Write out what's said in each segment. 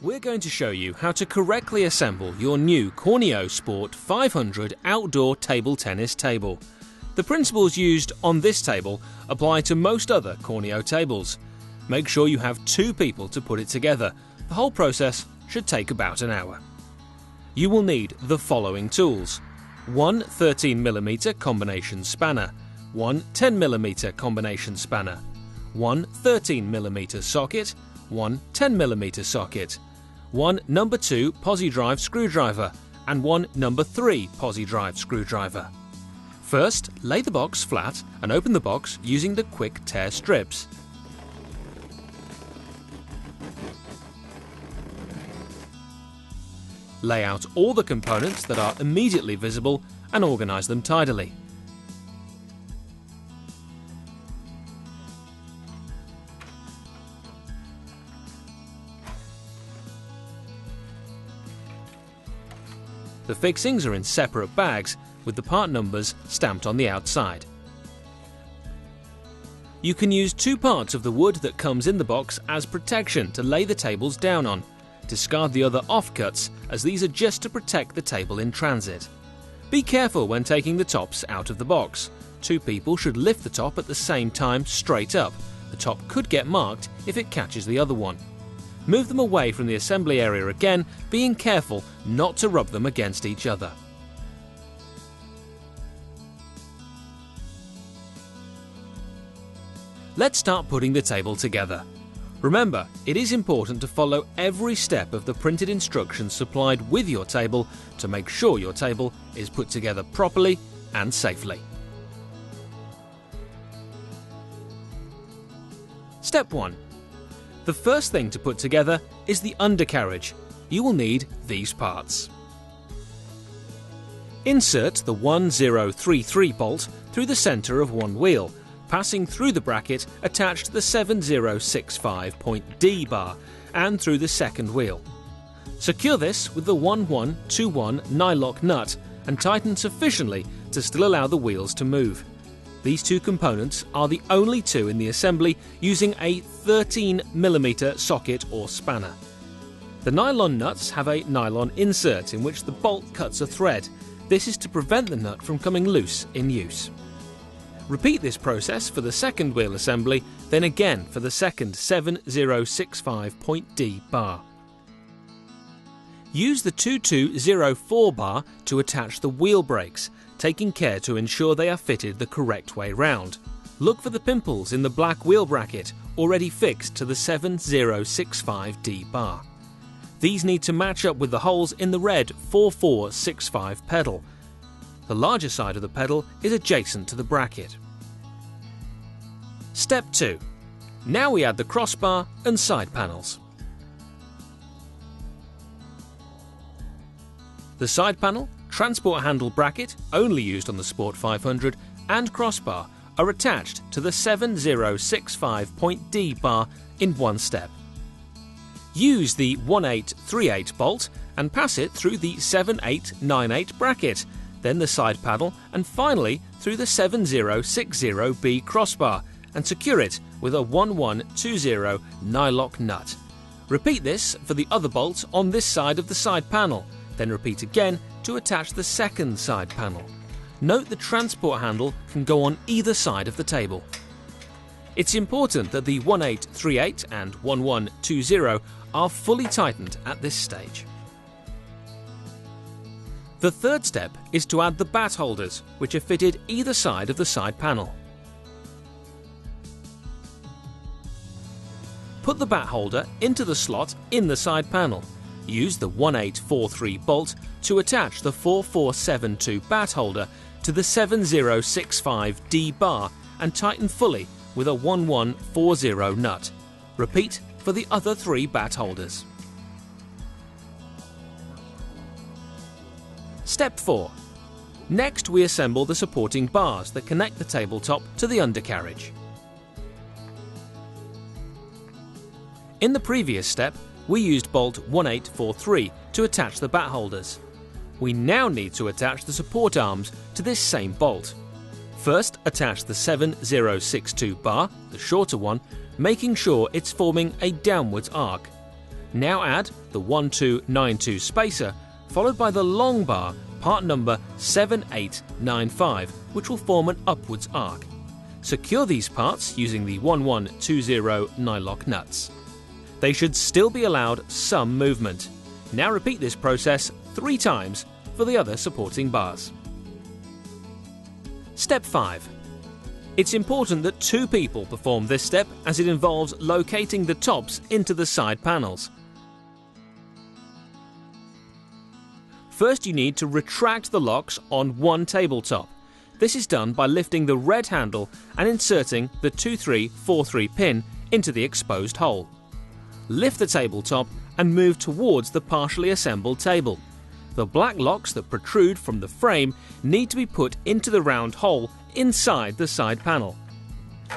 We're going to show you how to correctly assemble your new Cornilleau Sport 500 outdoor table tennis table. The principles used on this table apply to most other Cornilleau tables. Make sure you have 2 people to put it together. The whole process should take about an hour. You will need the following tools: one 13mm combination spanner, one 10mm combination spanner, one 13mm socket, one 10mm socket, one number 2 posi drive screwdriver and one number 3 posi drive screwdriver. First, lay the box flat and open the box using the quick tear strips. Lay out all the components that are immediately visible and organise them tidily. The fixings are in separate bags with the part numbers stamped on the outside. You can use 2 parts of the wood that comes in the box as protection to lay the tables down on. Discard the other offcuts, as these are just to protect the table in transit. Be careful when taking the tops out of the box. 2 people should lift the top at the same time straight up. The top could get marked if it catches the other one. Move them away from the assembly area again, being careful not to rub them against each other. Let's start putting the table together. Remember, it is important to follow every step of the printed instructions supplied with your table to make sure your table is put together properly and safely. Step 1. The first thing to put together is the undercarriage. You will need these parts. Insert the 1033 bolt through the centre of one wheel, passing through the bracket attached to the 7065 point D bar and through the second wheel. Secure this with the 1121 nylock nut and tighten sufficiently to still allow the wheels to move. These 2 components are the only 2 in the assembly using a 13mm socket or spanner. The nylon nuts have a nylon insert in which the bolt cuts a thread. This is to prevent the nut from coming loose in use. Repeat this process for the second wheel assembly, then again for the second 7065 point D bar. Use the 2204 bar to attach the wheel brakes, taking care to ensure they are fitted the correct way round. Look for the pimples in the black wheel bracket already fixed to the 7065D bar. These need to match up with the holes in the red 4465 pedal. The larger side of the pedal is adjacent to the bracket. Step 2. Now we add the crossbar and side panels. The side panel, transport handle bracket, only used on the Sport 500, and crossbar are attached to the 7065 point D bar in one step. Use the 1838 bolt and pass it through the 7898 bracket, then the side panel, and finally through the 7060B crossbar, and secure it with a 1120 nylock nut. Repeat this for the other bolt on this side of the side panel, then repeat again to attach the second side panel. Note the transport handle can go on either side of the table. It's important that the 1838 and 1120 are fully tightened at this stage. The third step is to add the bat holders, which are fitted either side of the side panel. Put the bat holder into the slot in the side panel. Use the 1843 bolt to attach the 4472 bat holder to the 7065D bar and tighten fully with a 1140 nut. Repeat for the other 3 bat holders. Step 4. Next, we assemble the supporting bars that connect the tabletop to the undercarriage. In the previous step, we used bolt 1843 to attach the bat holders. We now need to attach the support arms to this same bolt. First, attach the 7062 bar, the shorter one, making sure it's forming a downwards arc. Now add the 1292 spacer, followed by the long bar, part number 7895, which will form an upwards arc. Secure these parts using the 1120 nylock nuts. They should still be allowed some movement. Now repeat this process 3 times for the other supporting bars. Step 5. It's important that 2 people perform this step as it involves locating the tops into the side panels. First, you need to retract the locks on one tabletop. This is done by lifting the red handle and inserting the 2343 pin into the exposed hole. Lift the tabletop and move towards the partially assembled table. The black locks that protrude from the frame need to be put into the round hole inside the side panel.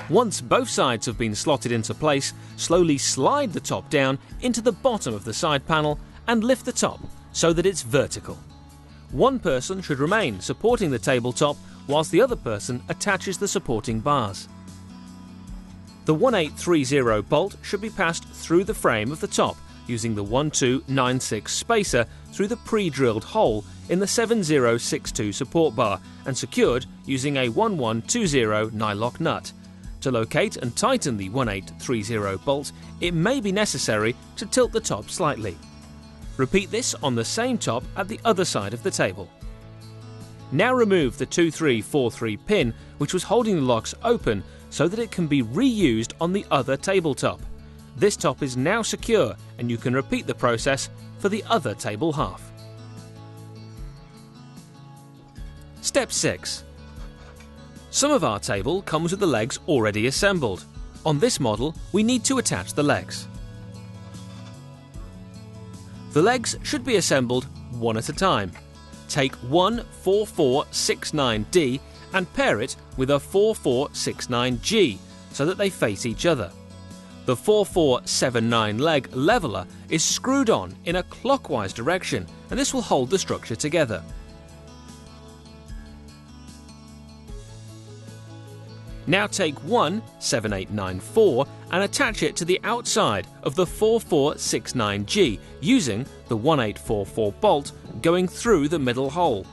Once both sides have been slotted into place, slowly slide the top down into the bottom of the side panel and lift the top so that it's vertical. One person should remain supporting the tabletop whilst the other person attaches the supporting bars. The 1830 bolt should be passed through the frame of the top using the 1296 spacer through the pre-drilled hole in the 7062 support bar and secured using a 1120 nylock nut. To locate and tighten the 1830 bolt, it may be necessary to tilt the top slightly. Repeat this on the same top at the other side of the table. Now remove the 2343 pin which was holding the locks open so that it can be reused on the other tabletop. This top is now secure and you can repeat the process for the other table half. Step 6. Some of our table comes with the legs already assembled. On this model, we need to attach the legs. The legs should be assembled one at a time. Take one 4469D and pair it with a 4469G so that they face each other. The 4479 leg leveller is screwed on in a clockwise direction and this will hold the structure together. Now take one 7894 and attach it to the outside of the 4469G using the 1844 bolt going through the middle hole.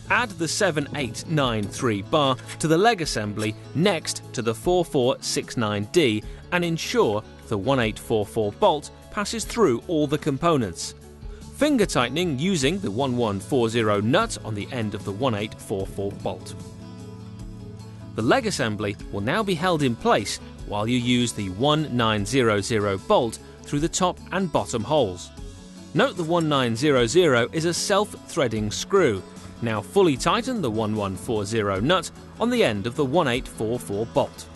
Add the 7893 bar to the leg assembly next to the 4469D and ensure the 1844 bolt passes through all the components. Finger tightening using the 1140 nut on the end of the 1844 bolt. The leg assembly will now be held in place while you use the 1900 bolt through the top and bottom holes. Note the 1900 is a self-threading screw. Now fully tighten the 1140 nut on the end of the 1844 bolt.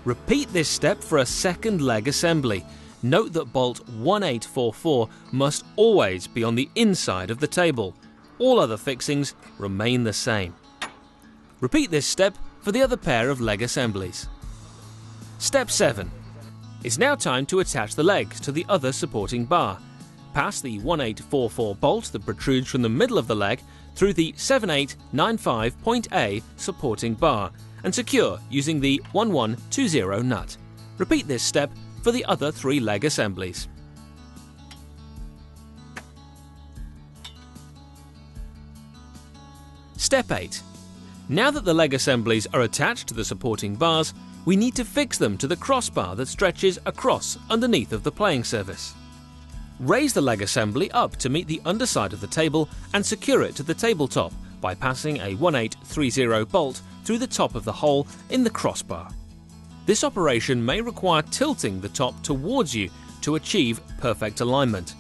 Repeat this step for a second leg assembly. Note that bolt 1844 must always be on the inside of the table. All other fixings remain the same. Repeat this step for the other pair of leg assemblies. Step 7. It's now time to attach the legs to the other supporting bar. Pass the 1844 bolt that protrudes from the middle of the leg through the 7895.A supporting bar and secure using the 1120 nut. Repeat this step for the other 3 leg assemblies. Step 8. Now that the leg assemblies are attached to the supporting bars, we need to fix them to the crossbar that stretches across underneath of the playing surface. Raise the leg assembly up to meet the underside of the table and secure it to the tabletop by passing a 1830 bolt through the top of the hole in the crossbar. This operation may require tilting the top towards you to achieve perfect alignment.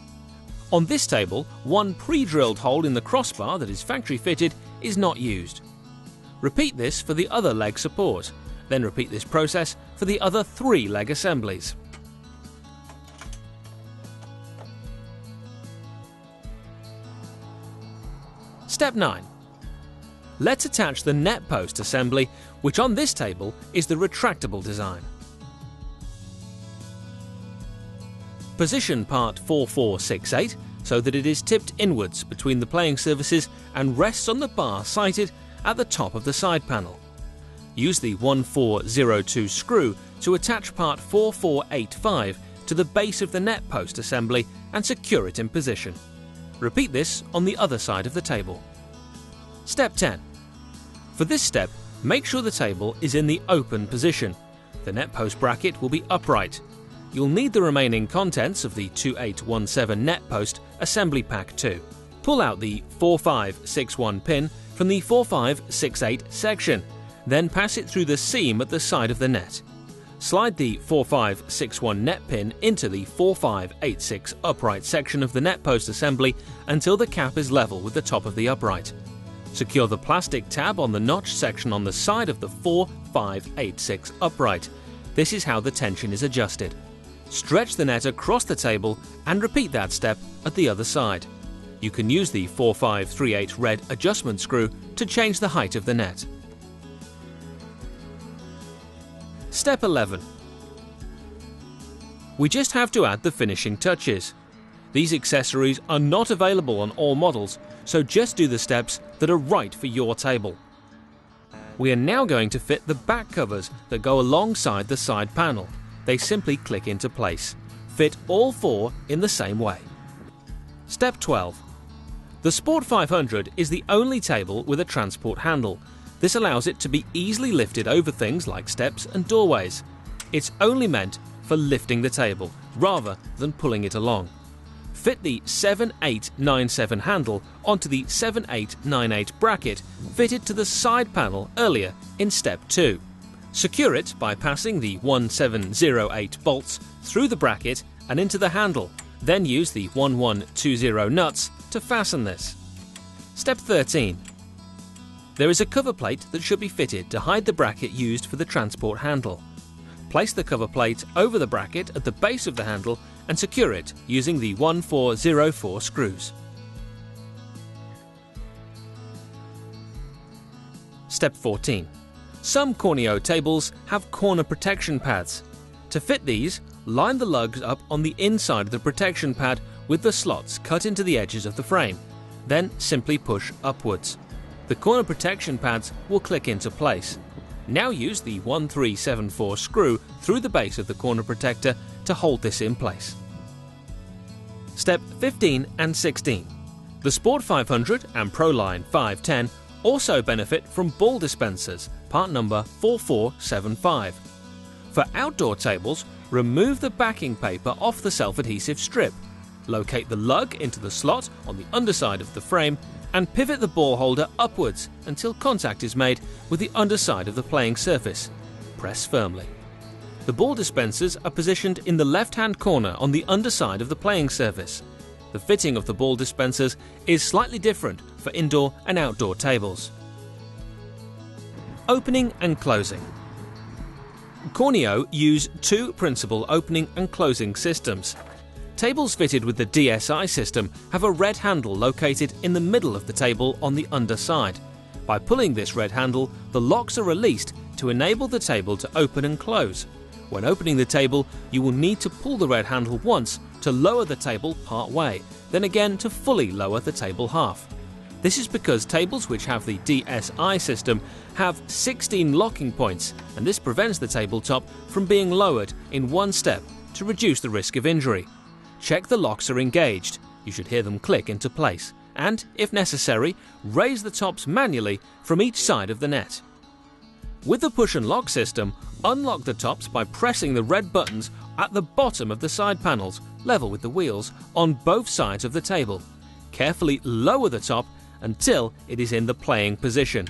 On this table, one pre-drilled hole in the crossbar that is factory fitted is not used. Repeat this for the other leg support, then repeat this process for the other 3 leg assemblies. Step 9. Let's attach the net post assembly, which on this table is the retractable design. Position part 4468 so that it is tipped inwards between the playing surfaces and rests on the bar sighted at the top of the side panel. Use the 1402 screw to attach part 4485 to the base of the net post assembly and secure it in position. Repeat this on the other side of the table. Step 10. For this step, make sure the table is in the open position. The net post bracket will be upright. You'll need the remaining contents of the 2817 net post assembly pack too. Pull out the 4561 pin from the 4568 section, then pass it through the seam at the side of the net. Slide the 4561 net pin into the 4586 upright section of the net post assembly until the cap is level with the top of the upright. Secure the plastic tab on the notch section on the side of the 4586 upright. This is how the tension is adjusted. Stretch the net across the table and repeat that step at the other side. You can use the 4538 red adjustment screw to change the height of the net. Step 11. We just have to add the finishing touches. These accessories are not available on all models, so just do the steps that are right for your table. We are now going to fit the back covers that go alongside the side panel. They simply click into place. Fit all four in the same way. Step 12. The Sport 500 is the only table with a transport handle. This allows it to be easily lifted over things like steps and doorways. It's only meant for lifting the table, rather than pulling it along. Fit the 7897 handle onto the 7898 bracket fitted to the side panel earlier in Step 2. Secure it by passing the 1708 bolts through the bracket and into the handle, then use the 1120 nuts to fasten this. Step 13. There is a cover plate that should be fitted to hide the bracket used for the transport handle. Place the cover plate over the bracket at the base of the handle and secure it using the 1404 screws. Step 14. Some Cornilleau tables have corner protection pads. To fit these, line the lugs up on the inside of the protection pad with the slots cut into the edges of the frame. Then simply push upwards. The corner protection pads will click into place. Now use the 1374 screw through the base of the corner protector to hold this in place. Step 15 and 16. The Sport 500 and ProLine 510 also benefit from ball dispensers, part number 4475. For outdoor tables, remove the backing paper off the self-adhesive strip. Locate the lug into the slot on the underside of the frame and pivot the ball holder upwards until contact is made with the underside of the playing surface. Press firmly. The ball dispensers are positioned in the left-hand corner on the underside of the playing surface. The fitting of the ball dispensers is slightly different for indoor and outdoor tables. Opening and closing. Cornilleau use two principal opening and closing systems. Tables fitted with the DSI system have a red handle located in the middle of the table on the underside. By pulling this red handle, the locks are released to enable the table to open and close. When opening the table, you will need to pull the red handle once to lower the table part way, then again to fully lower the table half. This is because tables which have the DSI system have 16 locking points, and this prevents the tabletop from being lowered in one step to reduce the risk of injury. Check the locks are engaged. You should hear them click into place, and, if necessary, raise the tops manually from each side of the net. With the push and lock system, unlock the tops by pressing the red buttons at the bottom of the side panels, level with the wheels, on both sides of the table. Carefully lower the top until it is in the playing position.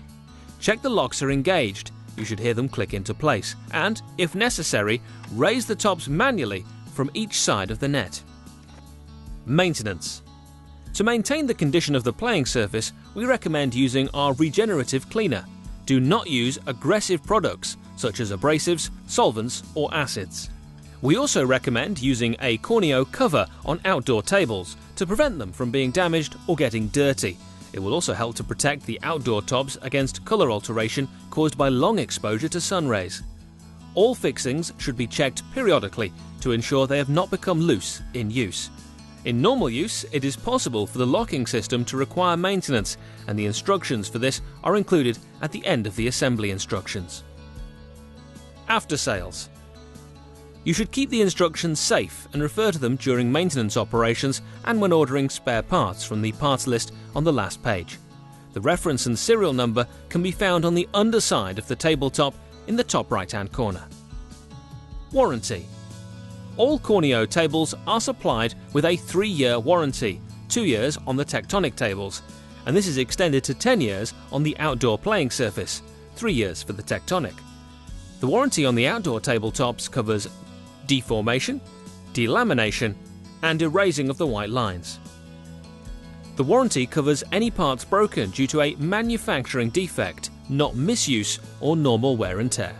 Check the locks are engaged. You should hear them click into place, and, if necessary, raise the tops manually from each side of the net. Maintenance. To maintain the condition of the playing surface, we recommend using our regenerative cleaner. Do not use aggressive products such as abrasives, solvents or acids. We also recommend using a Cornilleau cover on outdoor tables to prevent them from being damaged or getting dirty. It will also help to protect the outdoor tops against colour alteration caused by long exposure to sun rays. All fixings should be checked periodically to ensure they have not become loose in use. In normal use, it is possible for the locking system to require maintenance, and the instructions for this are included at the end of the assembly instructions. After sales. You should keep the instructions safe and refer to them during maintenance operations and when ordering spare parts from the parts list on the last page. The reference and serial number can be found on the underside of the tabletop in the top right-hand corner. Warranty. All Cornilleau tables are supplied with a 3-year warranty, 2 years on the tectonic tables, and this is extended to 10 years on the outdoor playing surface, 3 years for the tectonic. The warranty on the outdoor tabletops covers deformation, delamination, and erasing of the white lines. The warranty covers any parts broken due to a manufacturing defect, not misuse or normal wear and tear.